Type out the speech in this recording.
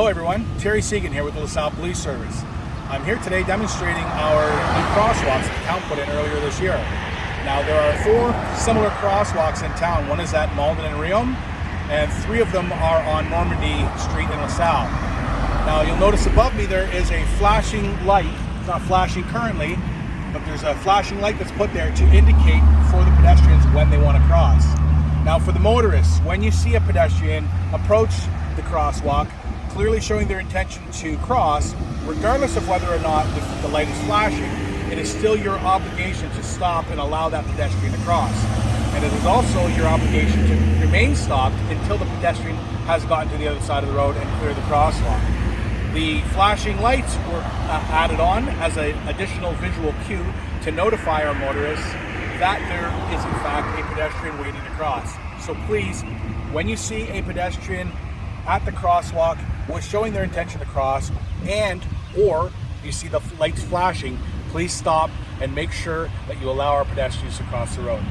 everyone, Terry Seguin here with the LaSalle Police Service. I'm here today demonstrating our new crosswalks that the town put in earlier this year. Now there are 4 similar crosswalks in town. One is at Malden and Riom, and 3 of them are on Normandy Street in LaSalle. Now you'll notice above me there is a flashing light. It's not flashing currently, but there's a flashing light that's put there to indicate for the pedestrians when they want to cross. Now for the motorists, when you see a pedestrian approach the crosswalk, clearly showing their intention to cross, regardless of whether or not the light is flashing, it is still your obligation to stop and allow that pedestrian to cross. And it is also your obligation to remain stopped until the pedestrian has gotten to the other side of the road and clear the crosswalk. The flashing lights were added on as an additional visual cue to notify our motorists that there is in fact a pedestrian waiting to cross. So please, when you see a pedestrian at the crosswalk was showing their intention to cross, or you see the lights flashing, please stop and make sure that you allow our pedestrians to cross the road.